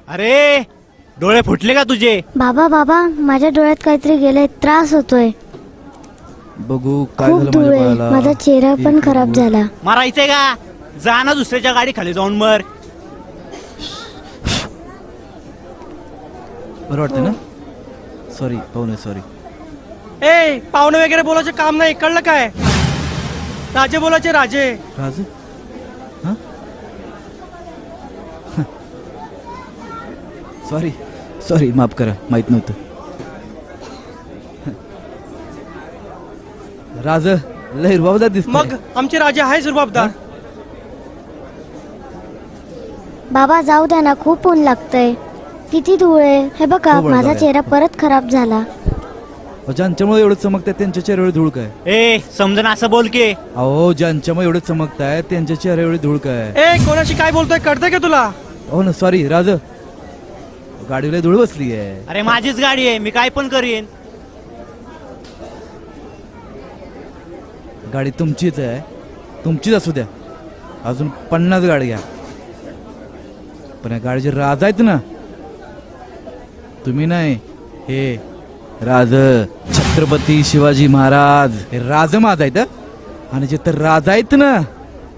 अरे डोळे फुटले का तुझे? बाबा बाबा माझ्या डोळ्यात काहीतरी गेलंय, त्रास होतोय. बघू काय खूप झालं धूळ माझ्या आहे, बाळाला. माझा चेहरा पण एक खराब मिनिट. झाला. मारायचंय का? जा ना दुसऱ्याच्या गाडी खाली जाऊन मर. बरं वाटतं ना? सॉरी पाहुणे सॉरी. ए पाहुणे वगैरे बोलायचे काम नाही, कळलं काय? राजे बोलायचे राजे. राज हां सॉरी सॉरी माफ करा, माहित नव्हतं. राज लय रुबाबदार दिसतोय. मग आमचे राजे आहे रुबाबदार. बाबा जाऊ द्या ना, खूप ऊन लागतंय. किती धूळ आहे हे बघा. खूप ऊन माझा लागलंय. चेहरा परत खराब झाला. ज्यांच्यामुळे एवढं चमकताय त्यांच्या चेहऱ्यावर धूळ काय? ए समजून असं बोल की. अहो ज्यांच्यामुळे एवढं चमकताय त्यांच्या चेहऱ्यावर धूळ काय? ए कोणाशी काय बोलतोय कळतंय का तुला? हो ना सॉरी राज, गाडीला धूळ बसली आहे. अरे माझीच गाडी आहे, मी काय पण करीन. गाडी तुमचीच आहे, तुमचीच असू द्या. अजून 50 गाड्या, पण या गाडीचे राज आहेत ना, तुम्ही नाही. हे राज छत्रपती शिवाजी महाराज हे राज माझ आहेत. आणि जिथं राज आहेत ना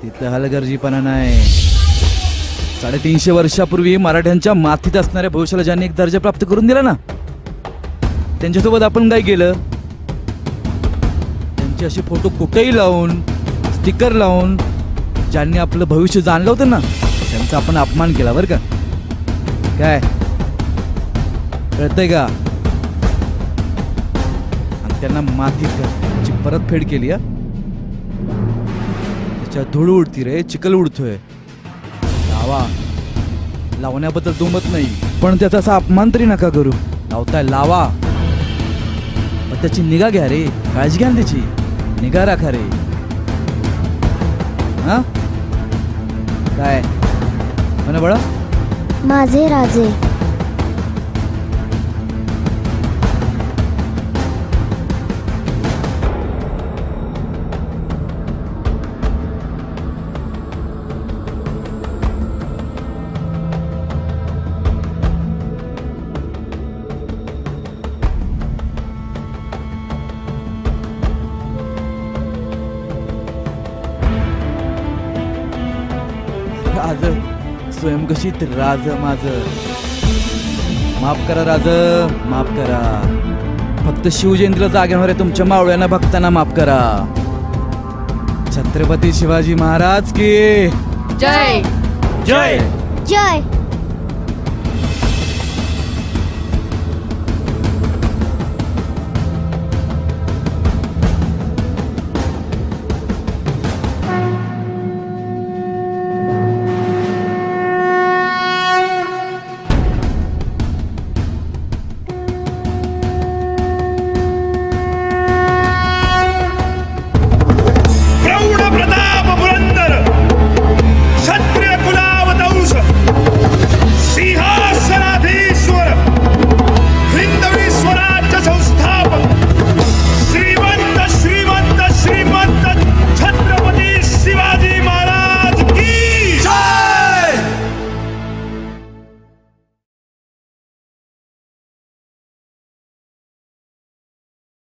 तिथं हलगर्जीपणा नाही. 350 वर्षापूर्वी मराठ्यांच्या माथीत असणाऱ्या भविष्याला ज्यांनी एक दर्जा प्राप्त करून दिला ना, त्यांच्यासोबत आपण काय केलं? त्यांचे असे फोटो कुठेही लावून, स्टिकर लावून ज्यांनी आपलं भविष्य जाणलं होतं ना, त्यांचा आपण अपमान केला बरं का. काय कळतंय का? आणि त्यांना मातीची परतफेड केली. त्याच्या धूळ उडती रे, चिखल उडतोय. लावा, लावण्याबद्दल दुमत नाही, पण त्याचा असा अपमान तरी नका करू. लावताय लावा, पण त्याची निगा घ्या रे, काळजी घ्या ना त्याची, निगा राखा रे. हा काय म्हणा बळा? माझे राजे. राज स्वयंघोषित राज माझ. माफ करा राज, माफ करा. फक्त शिवजयंतीला जागे होणाऱ्या तुमच्या मावळ्यांना भक्तांना माफ करा. छत्रपती शिवाजी महाराज की जय. जय. जय.